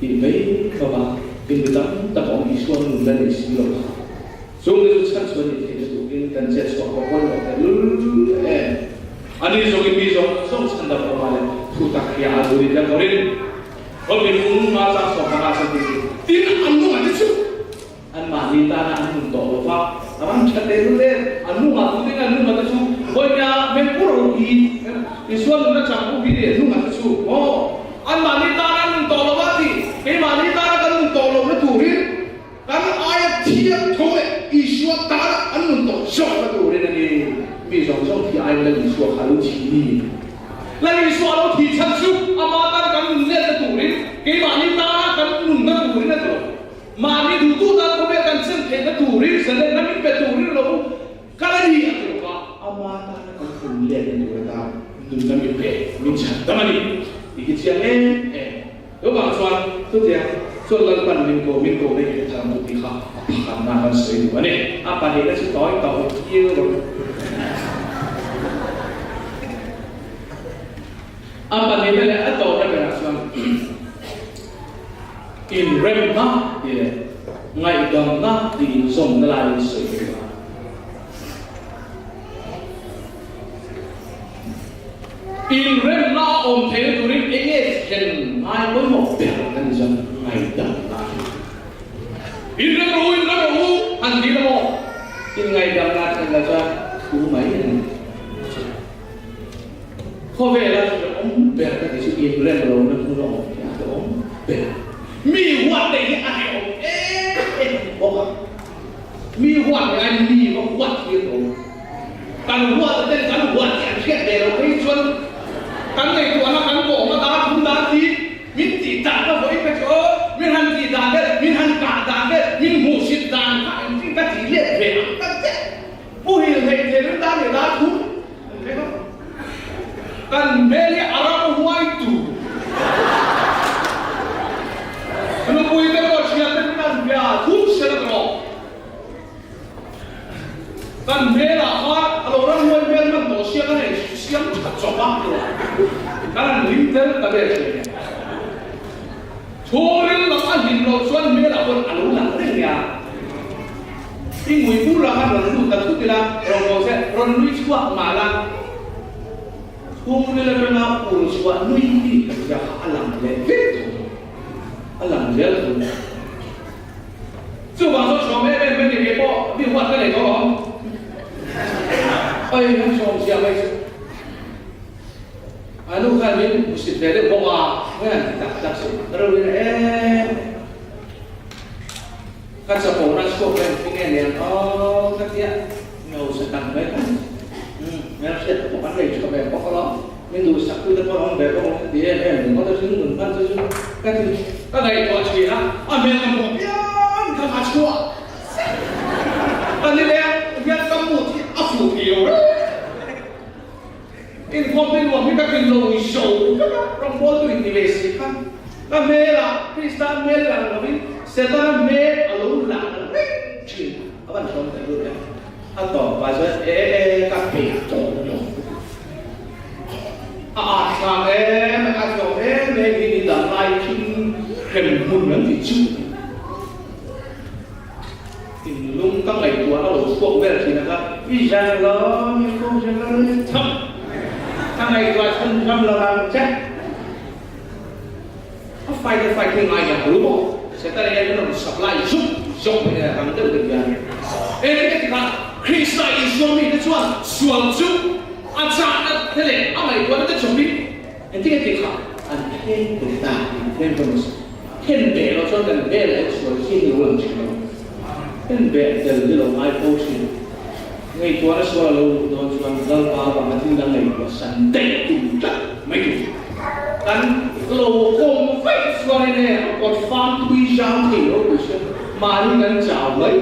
ini apa Pindah tak orang Islam dan Islam. So itu kan sebenarnya itu ini kan saya suka pokok ani so ini so canda pemain putak ya aduri dan korin kalau masa so masa itu tidak anu ada tu an mali tanah anu tolong apa orang cakap dulu anu ada tu bolehnya mempunyai Islam itu cakap begini anu ada tu oh an mali tanah anu tolong apa mali tanah tolong turin kan ayat tiap tolong isu tanah anu tolong siapa turin ini bisa so ti ayat lagi isu kalau cini lagi isu kalau ti cansu amatan kan lihat turin mali tanah kan nunda turin itu mali itu tak boleh kan sen turin selain kami turin lalu kalau dia tu amatan kan lihat turin tak nunda mincat tamani dikit有把说就这样，说老板民国那个他们的哈，他那个水果呢，把那个是倒一倒，丢了。把那个呢，倒那个说，in remna ye, ngai dam na di som na lai水果。In remna om thế turin enges ken mai với một bèo thân dân ngày đằng na. In remna hành gì đó in ngày đằng na thành là cho cú mấy này. Có vẻ là ông bèo cái sự in remna nó không rõ cái ông bèo. Mi hoạt để cái ai ông mi hoạt để anh mi có hoạt gì ông. Càng hoạt tên càng hoạt cái để nó cái xuân kan này của nó kan cổ mà đá thun đá tí min chỉ đạn nó với cái chỗ min hành chỉ đạn đấy min hành cả đạn đấy min mù xịt đạn phải cái chỉ liệt về các cái vô hình thế nó đá để đá thun thấy không kan mê cái Arab huai tu nó vui cái đó chỉ là cái kan bia thun sẽ là đó kan mê là hoa alo nó huai mê nó tổ xiên cái này xiên chặt chọc băng rồi karena linter tak ada. Soalnya lepas hindu soal mereka pun alulah mereka. Ini ibu lah kan lalu tentu tidak orang saya orang luis kuat malah. Kemudian mereka pun kuat luis kerja alam lepas. Alam lepas. Coba so suami mereka kepo, biar kan itu orang. Ayah suami siapa itu? Anu kan ini mesti dari bawah, kan tak sih. Terus kan sekolah kan pengen yang kan dia nggak usah tambah kan. Mereka bukan lagi suka bayar kalau minggu Sabtu itu orang bayar dia kalau terus kan itu aja ambil kamu kan macam kan dia kamu aku dia in kopi luar kita kilo show, orang bodoh ini besi kan, kamera, kristal merah, tapi setelah merah alur lah, cing, apa contoh itu ya? Atau bahasa kafe, contoh, atau begini dah lain, kemud nanti cu, in lung kang lagi tua kalau suka beres ini kan, bisa lah, tam. Thằng này gọi thân năm là chết nó phải cái ngày nhà đúng không sẽ ta đây nó sập lại giúp này là thằng tự được vậy cái gì cả khi sai Islam cái chuyện xuân giúp anh cha thế này ông này nói nó chuẩn bị cái gì cả anh thêm được ta thêm bonus thêm bể nó cho gần bể lại xuân xin nhiều lần chứ thêm bể từ cái lồng iPhone xin ngay tua nó xua lâu đó chuan dal pa và mình đang ngày của sẵn tệ cũng chắc mấy cái kan lâu không phải xua này nè còn farm tùy giang thì nó cũng sẽ mà đi gần chào mấy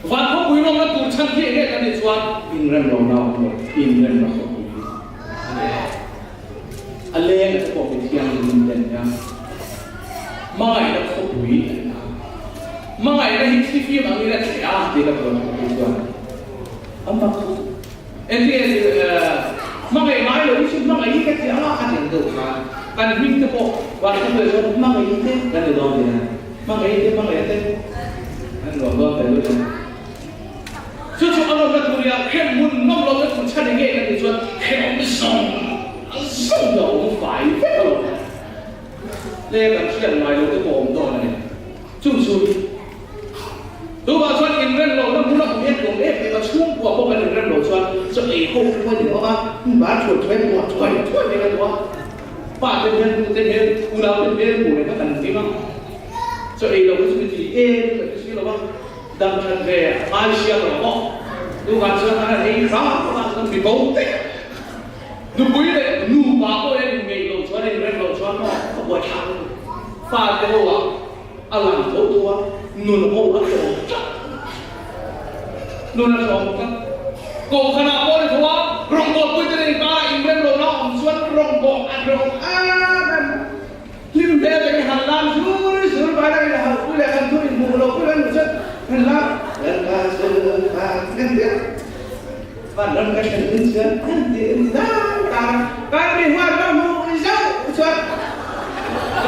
và không quý nó cũng chẳng thiện cái này chuan in rem lâu nào in rem lâu không anh lên cái bộ phim thiêng linh đền nha mai nó không quý mai nó hit phim anh ấy là trẻ thì là còn không quan ông bác em thì mai mai rồi chứ mai cái trẻ nó ăn được đâu mà cần mình cái bộ và cái người đó mai thế cái điều đó thì mai thế anh nói đó phải luôn chứ chúng anh nói cái tụi nó khen muốn nông lo cái phần chân này cái chuyện khen ông sống rồi ông phải biết đâu lê cần chuyện ngoài cái bộ ông đó này chung suy tôi bảo cho anh em rồi nó muốn làm việc của em thì mà chung của bộ anh em rồi cho ấy không phải nữa mà bán chuột thuê một chuột này là quá ba tên nhân u nào tên nhân của này nó cần gì không cho ấy là cái gì em cái gì là không đâm chân về Asia rồi họ tôi bảo cho anh ấy rõ các bạn bị bấu tết nụ bụi này nụ bà tôi em ngày đầu cho anh em rồi cho nó không có thằng pha cái hồ à anh làm tốt thôi nụ hồ nó rồi nụ nó rồi cổ khả năng tôi thôi rong bột tôi cho nên ta im lên rồi nó ông xuân rong bột ăn rong lim về cái hàng làm sửa bài đây là tôi lại ăn thôi mù lộc tôi lên một chút hành lang lên ta sửa ta lên tiếp và lên cái chân lên sửa lên tiếp ta cái đi hoa ra mù cái dấu xuân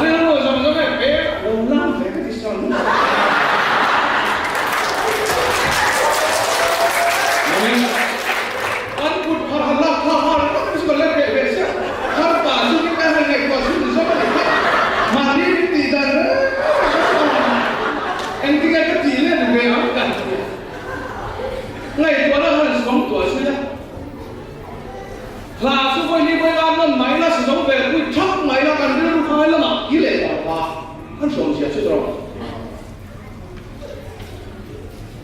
nên nó rồi nó phải bé lâu lắm phải cái gì xong anh cũng họ nó cũng sẽ lên cái về sẽ họ bảo chúng cái hàng này của chúng nó phải mà đi thì rằng anh cái gì lên được về áo cả ngày qua đó hơn 6 tuổi xưa là xung quanh đi với anh nó máy nó sử dụng về cái chắc máy nó cần đưa khai là mà ý lệ bảo và hắn sống sẽ chết rồi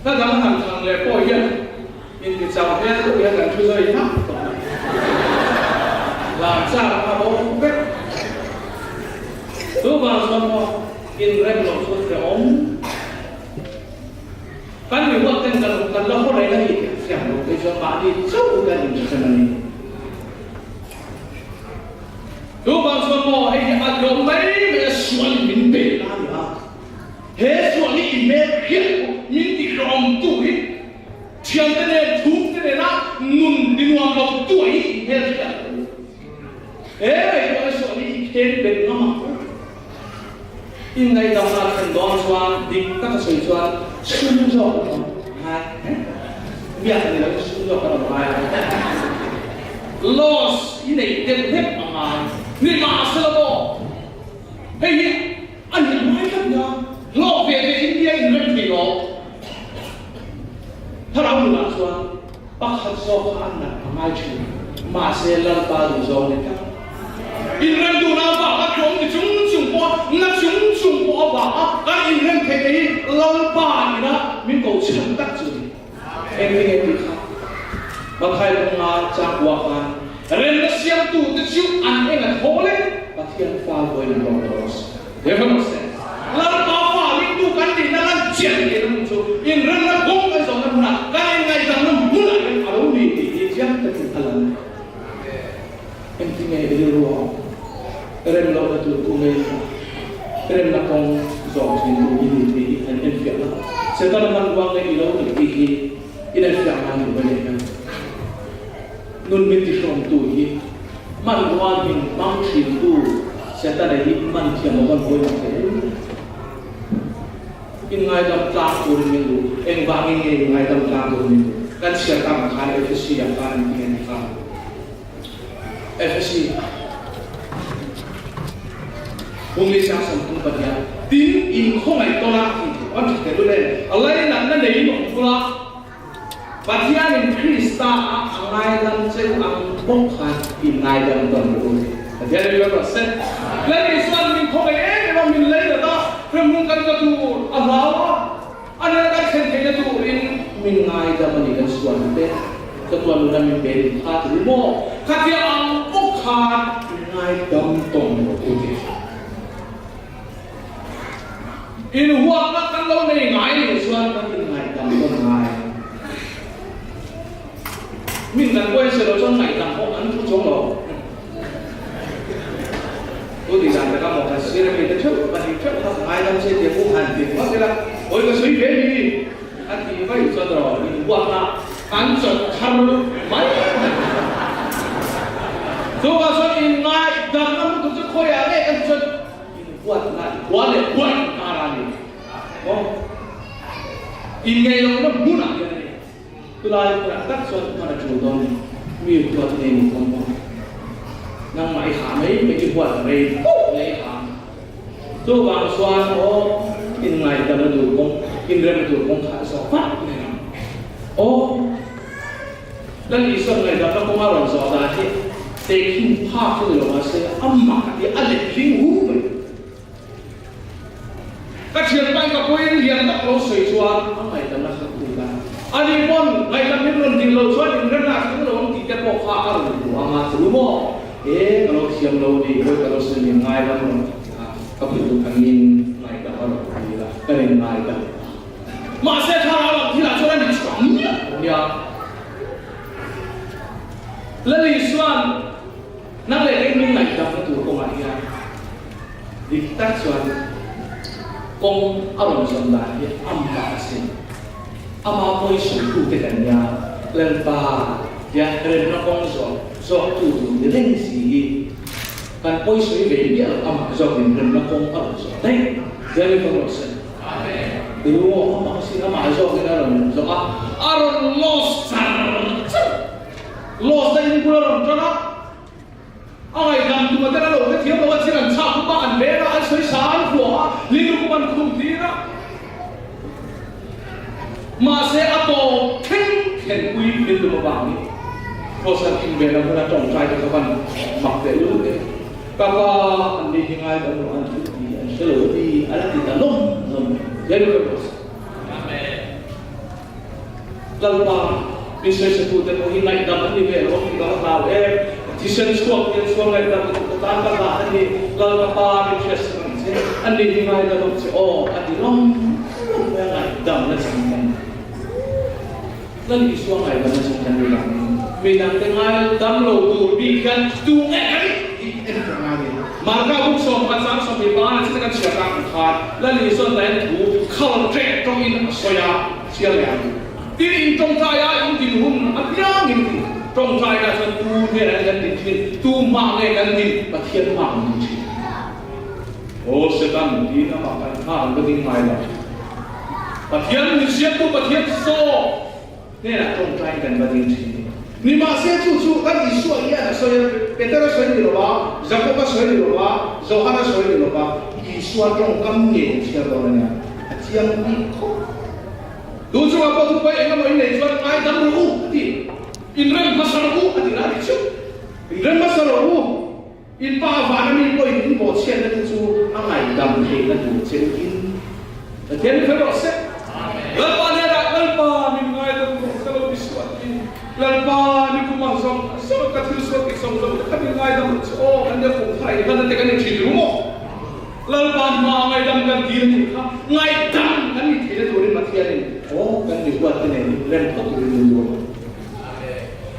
ta đang hàng thằng lệ bồi hiện in cái chào thế cũng hiện là chưa rơi thấp làm sao mà bố không biết tôi vào xong rồi in rem lột xuống cái ống cái người quan tâm cần lo có đấy là gì xem một cái cho bạn đi sâu cái gì cho này tôi vào xong rồi anh ăn đồ mấy cái xuân mình bể ra nữa hết xuân đi mệt hết mình đi rong tuổi chiang cái này thúng cái này là nôn đi nuông vào tuổi hết rồi cái xuân đi hết bên nó in ngày đầu là thành đón xuân đi các cái sợi xuân xuân rồi hai biết này là xuân rồi cái đầu hai loss in này đẹp đẹp mà người mà sẽ là đâu hey anh nhận mai lắm nha lo về cái India in rất nhiều loถ้าเราหลังส่วนปักหัดโซ่อันนั้นไม่ช่วยมาเซลล์ตาดูโซ่เนี่ยครับอินเรนดูน่าบ้าก็คงจะชุ่มปอนักชุ่มปอบ้าก็อินเรนเทกี้ลัลบ้านี่นะมีกูเชื่อตัดจุดเอ็งไม่ติดครับบางใครลงมาจากวัวกันเรนก็เสียงตูดชิวอันเองอ่ะโหเลยบางทีอันฟ้าบอยมันร้องร้องเดี๋ยวมันเสร็จลัลบ้าฟ้าลิ้นดูกันดินั่นเจียงเองมันชูอินเรนแล้วกงกันสองคนน่ะก็ยังไงจังนั้นมุ่งอะไรกันเอาดีดีเจียงแต่ถึงอะไรเอ็งที่ไงเรื่องร้องเรื่องเราตัวกูเองเรื่องนักองสอนสิ่งที่ดีอันเป็นเสียงละเสร็จแล้วมันวางในเราหนึ่งทีอินเดียมันอยู่บนนี้กันนุ่นมิติชมตัวนี้มันวางหินมันชิมตัวเสร็จแล้วที่มันเชื่อมันบนนี้อินไงดำตาตัวนี้ดูเอ็งวางเองไงดำตาตัวนี้กันเชื่อตามการเอฟซีอย่างการเงินฟังเอฟซีBumi siang sempurna pada tim in kongai tolak orang kita dulu deh. Allah ini nak dari mengkula. Bagian in Krista angai dan cek ang bongkar ingai dan tondong. Bagian itu proses. Lagi soal min kongai orang min lain ada. Permungkan itu Allah. Anda kan sendiri itu in mình ngay ra mà đi gần xuân tết cái tuần là mình về khá thứ mò khá thì ăn bốc khá ngay đâm tông một cái gì in hoa nó căn lâu này ngay thì xuân nó in ngay đâm tông ngay mình cần quay sự đó trong ngày đâm họ ăn chút trong đó tôi thì rằng các một cái sự kiện trước và thì trước họ ngay đâm trên tiền vũ hành thì có thế là ôi cái suy về đi anh thì phải cho rồi in hoa là ăn sạch thầm mấy dù mà cho in ngay đâm nó cũng sẽ khôi áo đấy ăn sạch in quạt lại quạt lại quạt cả ra đi không in ngay nó cũng muốn làm cái này tôi nói là các xuân mà là chủ động nhiều cho nên không có năng mãi hả mấy cái quạt này lấy hả dù bằng xoan có in ngay đâm nó đủ không in ra nó đủ không khá sợ phát này ô lần ý xuân này đó nó không ai rõ ra thế để khi phát cho người mà sẽ âm mặc thì ăn lịch linh hú vậy các trường bay các quên liền các lỗ sấy xoan ông này tầm là không đủ cả anh đi con ngày làm những lần thì lâu xoan thì rất là những lần thì cái bộ phá các lần của mà thứ mò thế cái lỗ xiêm lâu thì với cái lỗ sấy liền ngay lắm rồi các phụ thằng nhìn này các lỗ thì là cái này ngay cả mà sẽ thao làm thì là cho nên chuẩn nhá lần này xuân năng lệ cái mình này đọc nó tụi công lại nha đi tác xuân công ở xuân đại thì âm bà sinh âm bà mới sử dụng cái cảnh nhà lần bà ya lần nó công do tụi tụi lên gì kan mới sử về địa âm do lần nó công ở xuân đấy jadi không xuân dulu orang masih nama Azor kita dalam doa Aron lost dari bulan Ramadan. Ai làm tụi mình đã lâu cái thiếu đó chỉ làm sao cũng bạn bé đó anh soi sáng của liên của bạn không tí đó mà sẽ áp bộ thinh khen quy liên của bạn ấy có sản phẩm về là muốn trồng trái cho các bạn mặc để luôn đấy các bạn đi hiện ai cũng ăn chút gì ăn sữa đi ăn thịt lợn jadi bagus. Lalu bisnis sebutnya mungkin naik dapat ni bel, orang kita tahu desain suam naik dapat tambah lah ni lalu apa bisnis ni, andi ni naik dapat si adi long yang naik dapat macam lalu suam naik dapat macam ni lah. Minang tengah dalam lalu bikin tungai kali. Maka bukan pasang sampai mana kita kan siapkan kan, lalu isu lain tu kalau trek trong soya siapa? Ini trong saya ini hum, apa ini? Trong saya kan tu ni kan di tu mak ni kan di bagian mak ni. Oh sedang di nama kan hal begini macam. Bagian siapa tu bagian so, ni lah trong saya kan begini. Ni masih cucu kan isu ia ada soya, Peter soya di luar, Jacob soya di luar, Zohar soya di luar, isu trong kami siapa orangnya, siapa ikut. Tujuh apa tu baik nama ini jual ayat dalam ruh ti, inran masalah ruh adi lagi cuci, inran masalah ruh, in pahaman ini boleh in bot sian dan tujuh angai dalam hidup dan tujuh in, jadi terus. Lepas ni ada lepas ni mengai dalam kalau disuat ini. Lepas ni kumang song, so katil suat kisong song, katil ngai dalam anda pun hari kan nanti kan cium rumah. Lepas ngai dalam kan diri ngai dalam kan ini tidak boleh mati ada. Oh kan dibuat ini, rem tak boleh dibuat.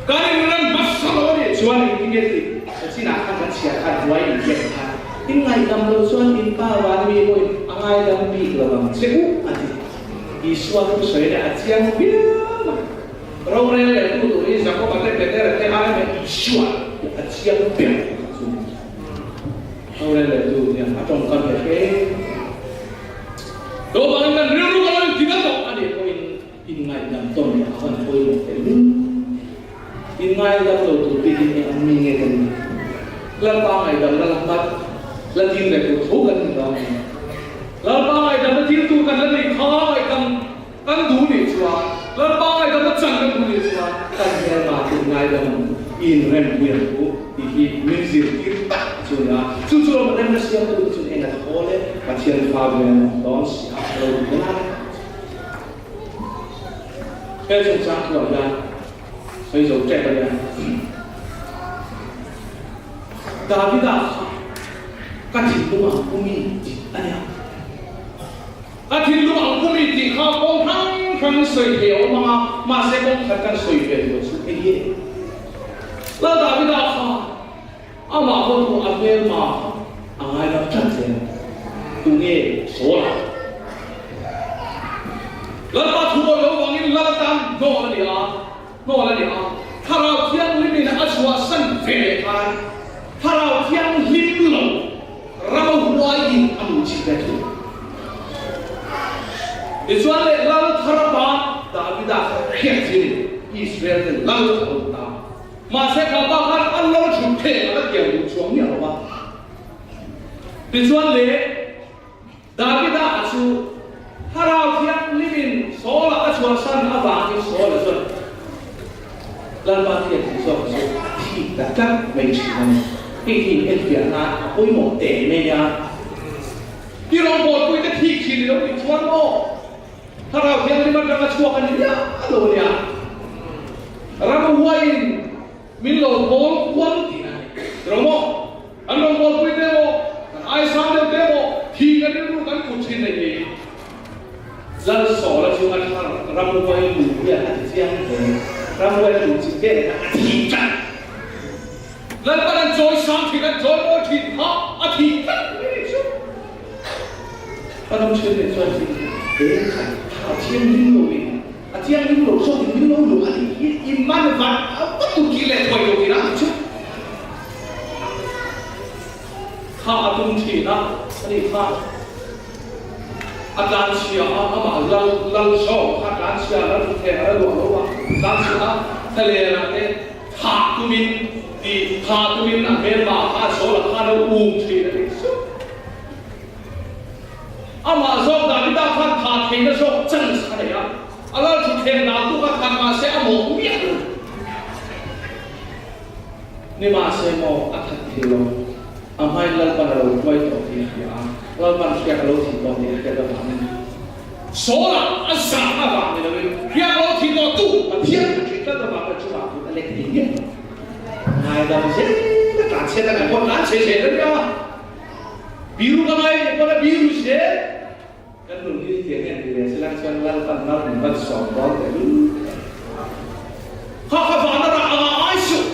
Kan ini rem masalah ni, jual ini gitu. Cina akan siapkan jual ini kan. Ini ngai dalam lusuan ini pawan ni pun ngai dalam pi dalam sebu ati. Isuan tu saya dah acian biar. Orang yang itu ni, siapa pakai Peter, dia ada isu, siapa ber. Orang yang itu yang macam kan pakai. Dua orang yang riru kalau tidak tahu, ada poin ingat dan ton akan poin itu. Ingat dan tu pilih yang mengingatkan. Lepas itu lepas lagi mereka bukan kita. Lepas itu itu kan lagi kau kan dulu cua. Lepas itu macam kan dulu cua. Kan dia mati ngai dalam inren biarku di mizir kita cua. Cucu orang yang siapa tu cucu enggak boleh macam Fabian Dons atau benar. cái sông sáng của ra xây dấu trẻ bây giờ David đã các thìn lúc cũng mi anh em các thìn lúc cũng mi thì họ cũng thăng soi hiểu mà sẽ cũng thăng soi về được sự cái gì là David đã mà không có anh em mà anh ấy đã chân tiền tu nghe số là lần ba thua lâu vàng in lần tam nô là đi à thàเราเที่ยงลิ้นนี่นะอัศวะสั้นเฟรกันถ้าเราเที่ยงลิ้นลงเราหัวยิงอันอุจิเกตุอิสราเอลเราทาร์บานดาวิดาเขียนสิอิสราเอลเราทาร์บานมาเสกบ้ากันอันเราชุดเทแล้วเกี่ยวกับช่วงนี้หรอวะอิสราเอลดาวิดาอัศวะถ้าเราเที่ยงลิ้นโซลอัศวะสั้นอาบานที่โซลส่วนlần ba thiệt thì rồi thì đã cắt mình chỉ là thì em việc là ôi một tệ này nha thì lòng một tôi cái thì chỉ là bị choáng ôถ้าเราเที่ยงนี่มันจะมาช่วยกันเนี่ยอะไรเนี่ยเราไม่ไหวมิโลโบลควันที่ไหนเราโม่อันเราโบลคุยเดโม่ไอ้สามเดโม่ที่กันนี่รู้กันกุศลในนี้แล้วสอนแล้วช่วยกันเราไม่ไหวหนูเนี่ยอาจจะเที่ยงเลยเราไม่ได้ดูจิตเด่นนะอาทิตย์จันทร์แล้วก็นั่งจอยสามทีนั่งจอยโมทีฮะอาทิตย์จันทร์ไม่ได้ชอบเราต้องเชื่อในส่วนที่เอ๊ะอาเที่ยงลิ้นโลวินอาเที่ยงลิ้นโลชอบลิ้นโลหลูอาทิตย์อินมันฟันเอาตุ้งกิเลสไว้ตรงนี้นะชุบข้าตุ้งทีนะอันนี้ข้าอาจารย์เชียร์อามาเราชอบอาจารย์เชียร์แล้วแทนแล้วหลวงแล้วว่าอาจารย์เชียร์ทะเลนะเนี่ยขาตุมินดีขาตุมินอ่ะเมียนมาขาโซลขาเราอุ้มทีนะนี่สุดอามาชอบดาวิดาขาขาเทนชอบจังสันเนี่ยอะไรที่เทนนาตุกขามาเสียหมกเมียนี่มาเสียหมกอัฐทิโลอาไม่เลิกปนเราไว้ต่อที่นี่อ่ะเรามันเกี่ยวกับเราที่ตอนนี้เกี่ยวกับอะไรโซล่าอัศมาบ้างเนี่ยเราเกี่ยวกับเราที่ตัวตู้มาเทียบกันที่ตัวบ้านจุฬาภูเล็กนิดเดียวนายดำเช่นการเช่นอะไรคนนั้นเฉยๆเลยนะบิรุกันไหมคนละบิรุเช่กันหนุ่มที่เทียนเนี่ยดีเลยสิลังชวนลังตันนับมันสองร้อยแต่ดูข้าฟังนั่นเราเอาไอ้สุด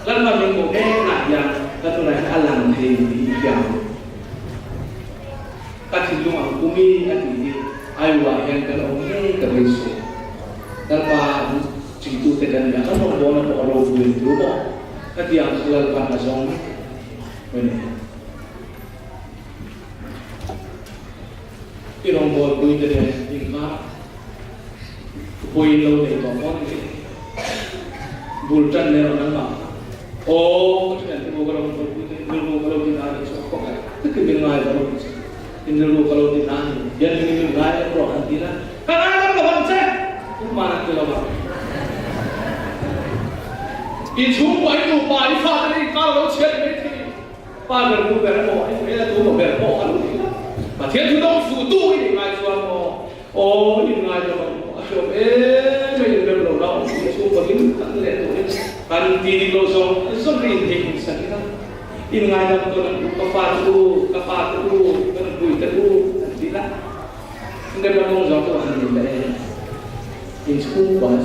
แล้วมันยังโมเห้หนักยังแล้วตัวไหนอลังเทดีอย่างตัดสินลงอ่ะกูมีอันนี้ไอ้ว่ายังกันเอาเงี้ยกับเรื่องสุดแล้วมาจิตตุเตกันเนี่ยเขาบอกว่าเราเราคุยรู้ป่ะก็ที่อันสุดแล้วกันมาส่งไม่เนี่ยที่เราบอกคุยกันเนี่ยยิ่งมากคุยเราเนี่ยบอกว่าบุญจันทร์เนี่ยเรานั่งมาโอ้ที่นั่นที่พวกเราคุยกันไม่รู้ว่าเราที่นั่นจะชอบกันก็คือเป็นไงเราini dulu kalau ditanya, yang ini gaya pro antina, karena apa bangsa? Mana kalau bang? Itu buat itu buat father ini kalau cakap ini, father tu bermo, ini tu bermo kalau ini, macam tu dong futu ini gaya tuan mo, oh ini gaya tuan mo, asyik ini bermo dong, itu begini kan lihat tu ini, kan diri kosong, seperti ini sakit. In nga lang ito ng kapatu, kan buhay tatu, hindi lang. Hindi ba mong zato ang nila eh. In school ba,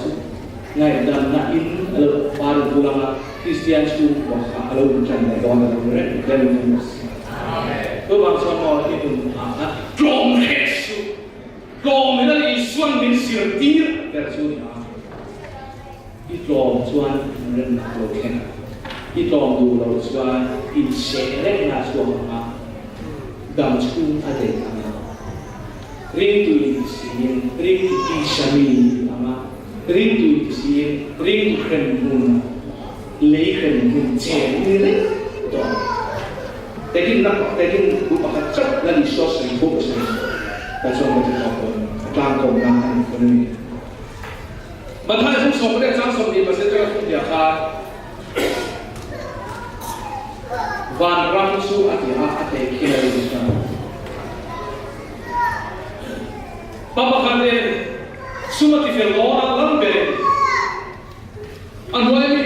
ngayon na in, alam, parang kulang na Christian school ba, alam mo dyan na ito ang alam mo rin, dahil mo mas. Ito bang sa mga ito mga, Glom Hesu, Glom nila isuan min sirtir, verso niya. Itlom suan rin na loken. ที่ตองดูเราสว่าอินเชเล็กนาสวงมาดำชุ่มอะไรกันริงตุยสิเองริงตุยชามีมาริงตุยสิเองริงตุยมุนเลี้ยงมุนเจนี่เลยตัวแต่กินนักแต่กินบุปผาจับและดิสอสในพวกสิ่งแต่ส่วนมันจะทำคนกลางกองงานคนนี้บรรทัดผู้ส่งเรียกจ้างสมดีมาเสียจากทุกอย่างค่ะVan Ramsu ati ate kira itu. Papa kande sumati fel lo lam bere anoi mi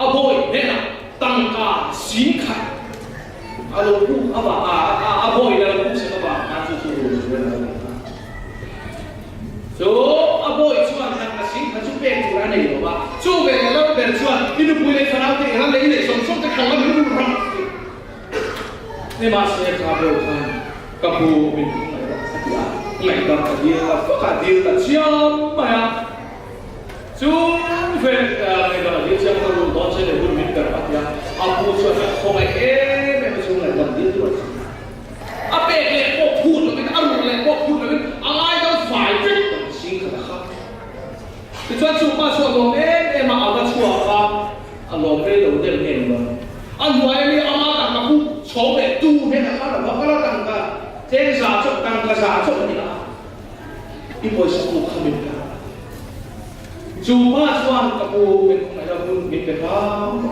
aboi nena tangka singkai alo ku aba aboi la ku se aba atu tu so aboi chuan tangka singkai chu pe tu ra nei lo ba chu ve la ber chuan inu pui le khana te ran le le som som te khang la mi ru ram ne ma se ka bo khan ka bu min ngày gặp cả dia là có cả dia là chiam mà à chú về ngày gặp dia chiam nó luôn đó trên này luôn mình gặp dia à phụ cho nó không ai em mà chúng lại gặp dia rồi à bé này có phụ rồi mình ăn rồi này có phụ rồi mình ai đâu phải chứ xin cái khác thì cho chú ba chú lòng em mà ăn cái chú à lòng cái đầu tiên nghe rồi ăn ngoài đi ăn mà cả phụ số về tu hết là khác là nó cái là cả thế giả cho tăng cái giả cho mình là ibu sebut kami berkata, cuma suan kapu mengenai pun diketahui,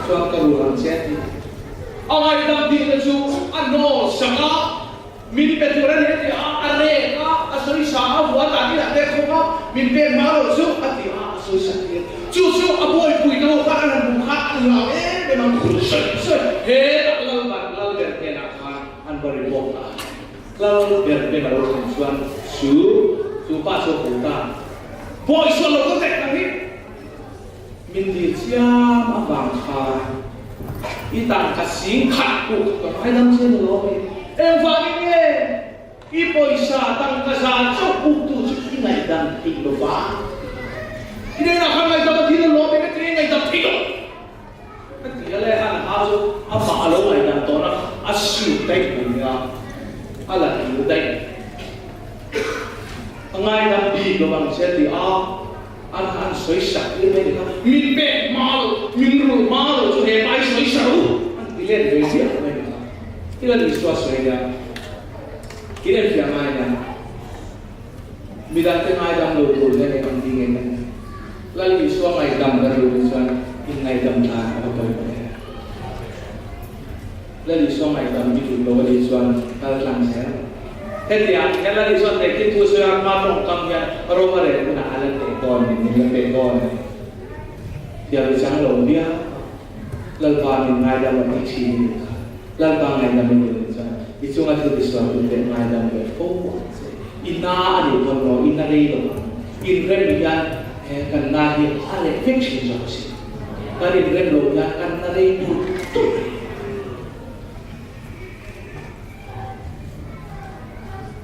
suan kerulang seti. Awal dalam diri itu ano sama min peturan ini are asal sama buat tadi ada kau min pen malu su hati asal sakit. Justru abu ibu itu karena buka memang khusus. Hei lalu berkenakan anbari bota. Lalu berkenakan suan su pa su puta boy su lo ko tek nang ni min di chiam a bang kha i tan ka sing khat ku ko ai lam chen lo me em va ni nge i boy sa tang ka sa chu ku tu chu ki ngai dan ti lo ba i ne na kha ngai ta ti lo me ke ngai ta ti lo ka ti le han ha su a ba lo ngai dan to na a su tai ku nga ala ti dai ngay làm đi của bằng xe thì ăn sấy sạch như thế này mình bẹ máu mình rủ máu cho hệ bài sấy sạch ăn đi lên về gì vậy cái là đi xóa sấy ra cái này phải ngay nha mình đang cái ngay đang đầu lên này ăn đi ngay này là đi xóa ngay đầm ra rồi xóa in ngay đầm ta ở đâu vậy là đi xóa ngay đầm đi từ đâu đi xóa ta làm thế thế thì cái là đi xuân để cái thu xưa mà trong tâm nhà rồi mà để cái nào là để con mình để con thì ở trong lòng bia lần qua mình ngay ra là cái gì lần qua ngày là mình được rồi thì chúng ta cứ đi xuân để ngay ra để phố ina thì còn nói ina đây rồi in cái bây giờ cần na thì anh lại fix rồi cái đi cái lối ra cần na đây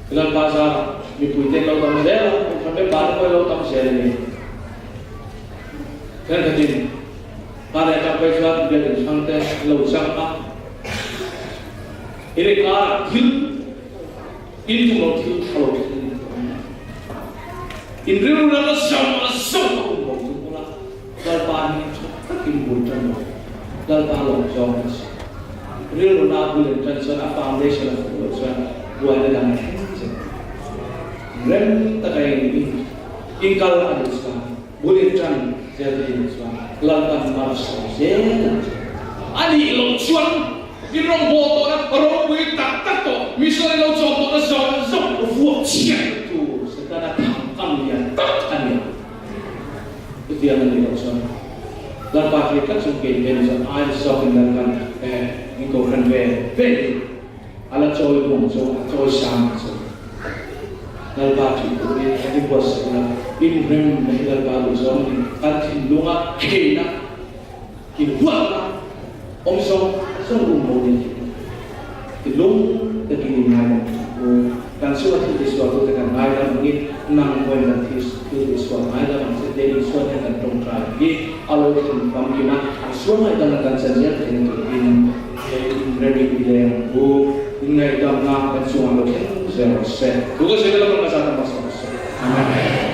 Ilang bahasa dipuitin lo tam dela, sampai baru lo tam share ni. Kan kadin, pada sampai suatu dia sampai lo sama. Ini kar hil, itu lo hil kalau ini riu lalu sama sama pula. Dalpan ini bukan dalpan lo jauh. Riu lalu boleh transfer foundation lo buat dalam rem takai ingkal ada sekarang boleh can jadi sekarang lantan malas jadi ani lo cuan di rong boto na rong bui tak tak to misalnya lo coba na zong buat siapa itu sekarang tangkam dia takkan dia itu yang nanti lo cuan lantan kita sungkin jadi ada sokin lantan ingkau kan be ala coy bong coy sama Nalba tu ni hadi bos na in rem na nalba lu zon ni kantin lunga kena ki buat om so mo ni ki lung te ki ni ngai kan suat ti suatu te kan ngai la ni nang ko na ti ti suat ngai la man se te ni suat kan tong tra ki alo ti pam ki na suat ngai dan kan sa ya te ni in ready ki le bu ngai dam na kan suat lo zero set. Bukan segala permasalahan masalah. Amin.